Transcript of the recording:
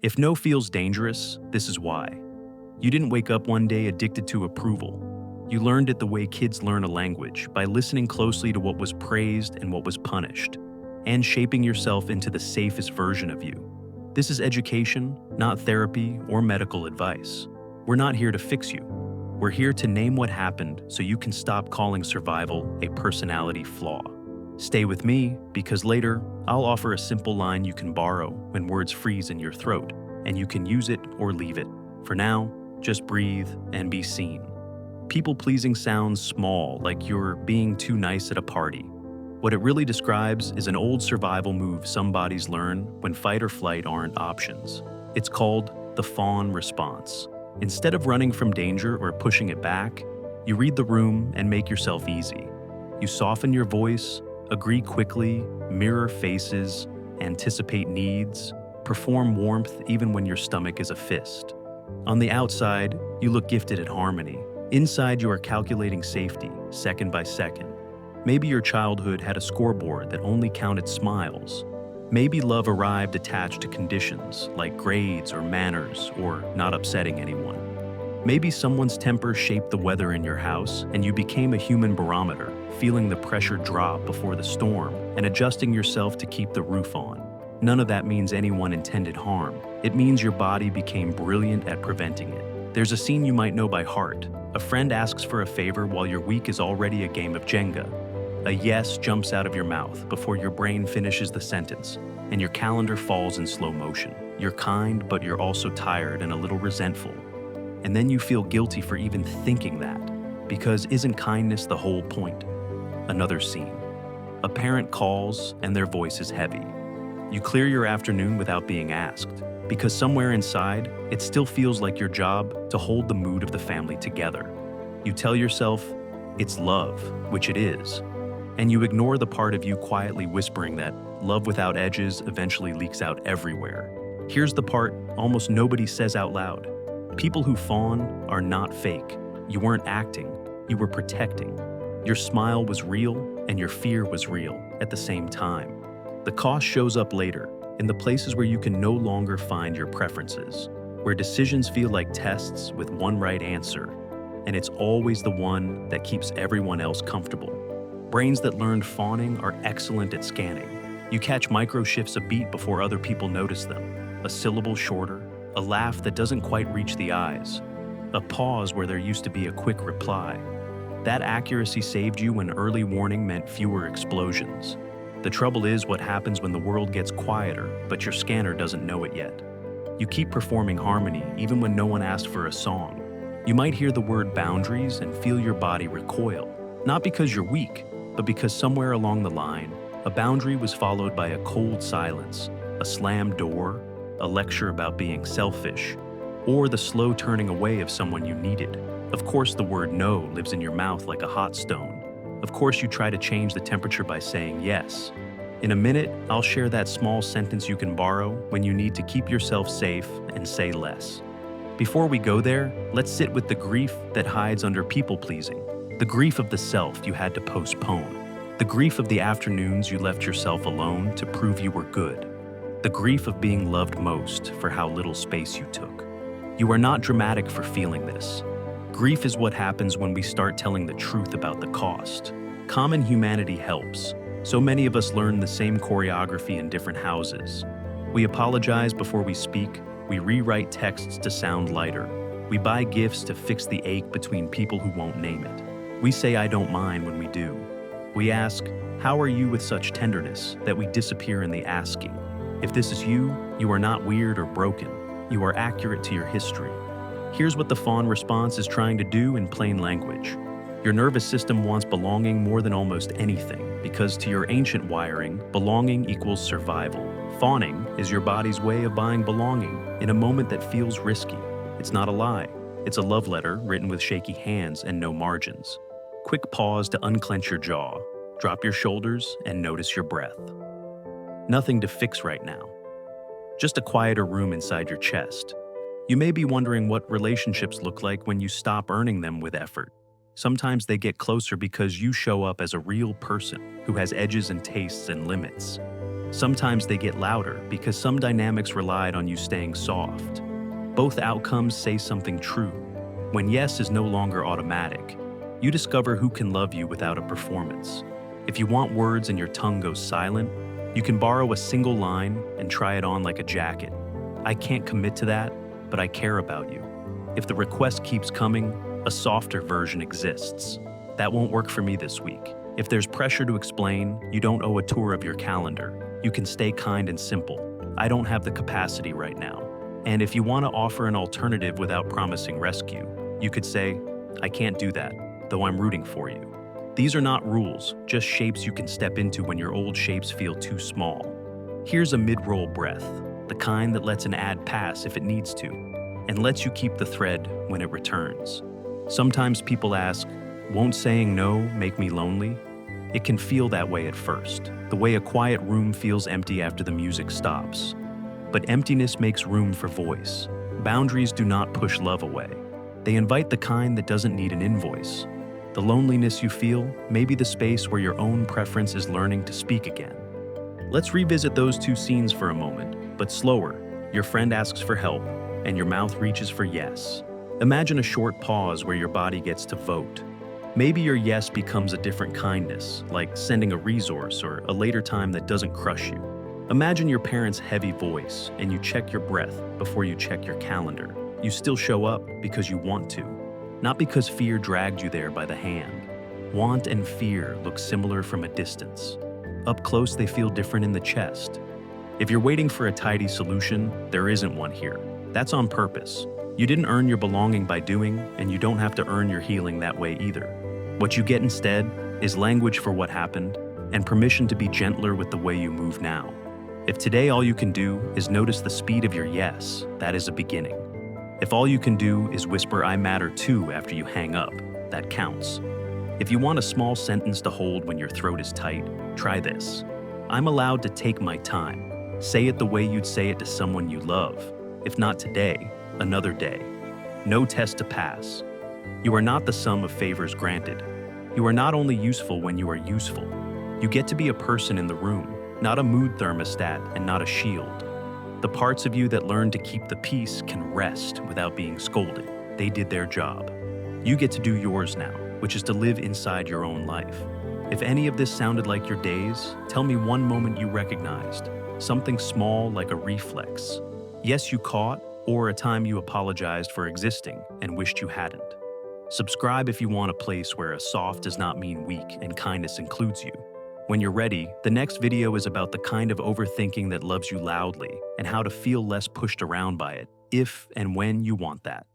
If no feels dangerous, this is why. You didn't wake up one day addicted to approval. You learned it the way kids learn a language, by listening closely to what was praised and what was punished, and shaping yourself into the safest version of you. This is education, not therapy or medical advice. We're not here to fix you. We're here to name what happened so you can stop calling survival a personality flaw. Stay with me, because later, I'll offer a simple line you can borrow when words freeze in your throat, and you can use it or leave it. For now, just breathe and be seen. People-pleasing sounds small, like you're being too nice at a party. What it really describes is an old survival move some bodies learn when fight or flight aren't options. It's called the fawn response. Instead of running from danger or pushing it back, you read the room and make yourself easy. You soften your voice, agree quickly, mirror faces, anticipate needs, perform warmth even when your stomach is a fist. On the outside, you look gifted at harmony. Inside, you are calculating safety, second by second. Maybe your childhood had a scoreboard that only counted smiles. Maybe love arrived attached to conditions like grades or manners or not upsetting anyone. Maybe someone's temper shaped the weather in your house and you became a human barometer, feeling the pressure drop before the storm and adjusting yourself to keep the roof on. None of that means anyone intended harm. It means your body became brilliant at preventing it. There's a scene you might know by heart. A friend asks for a favor while your week is already a game of Jenga. A yes jumps out of your mouth before your brain finishes the sentence, and your calendar falls in slow motion. You're kind, but you're also tired and a little resentful. And then you feel guilty for even thinking that, because isn't kindness the whole point? Another scene. A parent calls and their voice is heavy. You clear your afternoon without being asked, because somewhere inside, it still feels like your job to hold the mood of the family together. You tell yourself, it's love, which it is, and you ignore the part of you quietly whispering that love without edges eventually leaks out everywhere. Here's the part almost nobody says out loud. People who fawn are not fake. You weren't acting, you were protecting. Your smile was real and your fear was real at the same time. The cost shows up later, in the places where you can no longer find your preferences, where decisions feel like tests with one right answer, and it's always the one that keeps everyone else comfortable. Brains that learned fawning are excellent at scanning. You catch micro shifts a beat before other people notice them, a syllable shorter, a laugh that doesn't quite reach the eyes, a pause where there used to be a quick reply. That accuracy saved you when early warning meant fewer explosions. The trouble is what happens when the world gets quieter, but your scanner doesn't know it yet. You keep performing harmony even when no one asked for a song. You might hear the word boundaries and feel your body recoil, not because you're weak, but because somewhere along the line, a boundary was followed by a cold silence, a slammed door, a lecture about being selfish, or the slow turning away of someone you needed. Of course, the word no lives in your mouth like a hot stone. Of course, you try to change the temperature by saying yes. In a minute, I'll share that small sentence you can borrow when you need to keep yourself safe and say less. Before we go there, let's sit with the grief that hides under people-pleasing. The grief of the self you had to postpone. The grief of the afternoons you left yourself alone to prove you were good. The grief of being loved most for how little space you took. You are not dramatic for feeling this. Grief is what happens when we start telling the truth about the cost. Common humanity helps. So many of us learn the same choreography in different houses. We apologize before we speak. We rewrite texts to sound lighter. We buy gifts to fix the ache between people who won't name it. We say I don't mind when we do. We ask, how are you with such tenderness, that we disappear in the asking. If this is you, you are not weird or broken. You are accurate to your history. Here's what the fawn response is trying to do in plain language. Your nervous system wants belonging more than almost anything, because to your ancient wiring, belonging equals survival. Fawning is your body's way of buying belonging in a moment that feels risky. It's not a lie. It's a love letter written with shaky hands and no margins. Quick pause to unclench your jaw, drop your shoulders, and notice your breath. Nothing to fix right now. Just a quieter room inside your chest. You may be wondering what relationships look like when you stop earning them with effort. Sometimes they get closer because you show up as a real person who has edges and tastes and limits. Sometimes they get louder because some dynamics relied on you staying soft. Both outcomes say something true. When yes is no longer automatic, you discover who can love you without a performance. If you want words and your tongue goes silent, you can borrow a single line and try it on like a jacket. I can't commit to that, but I care about you. If the request keeps coming, a softer version exists. That won't work for me this week. If there's pressure to explain, you don't owe a tour of your calendar. You can stay kind and simple. I don't have the capacity right now. And if you want to offer an alternative without promising rescue, you could say, I can't do that, though I'm rooting for you. These are not rules, just shapes you can step into when your old shapes feel too small. Here's a mid-roll breath, the kind that lets an ad pass if it needs to, and lets you keep the thread when it returns. Sometimes people ask, won't saying no make me lonely? It can feel that way at first, the way a quiet room feels empty after the music stops. But emptiness makes room for voice. Boundaries do not push love away. They invite the kind that doesn't need an invoice. The loneliness you feel may be the space where your own preference is learning to speak again. Let's revisit those two scenes for a moment, but slower. Your friend asks for help, and your mouth reaches for yes. Imagine a short pause where your body gets to vote. Maybe your yes becomes a different kindness, like sending a resource or a later time that doesn't crush you. Imagine your parents' heavy voice, and you check your breath before you check your calendar. You still show up because you want to, not because fear dragged you there by the hand. Want and fear look similar from a distance. Up close, they feel different in the chest. If you're waiting for a tidy solution, there isn't one here. That's on purpose. You didn't earn your belonging by doing, and you don't have to earn your healing that way either. What you get instead is language for what happened and permission to be gentler with the way you move now. If today all you can do is notice the speed of your yes, that is a beginning. If all you can do is whisper I matter too after you hang up, that counts. If you want a small sentence to hold when your throat is tight, try this. I'm allowed to take my time. Say it the way you'd say it to someone you love. If not today, another day. No test to pass. You are not the sum of favors granted. You are not only useful when you are useful. You get to be a person in the room, not a mood thermostat and not a shield. The parts of you that learn to keep the peace can rest without being scolded. They did their job. You get to do yours now, which is to live inside your own life. If any of this sounded like your days, tell me one moment you recognized. Something small like a reflex. Yes, you caught, or a time you apologized for existing and wished you hadn't. Subscribe if you want a place where a soft does not mean weak and kindness includes you. When you're ready, the next video is about the kind of overthinking that loves you loudly and how to feel less pushed around by it, if and when you want that.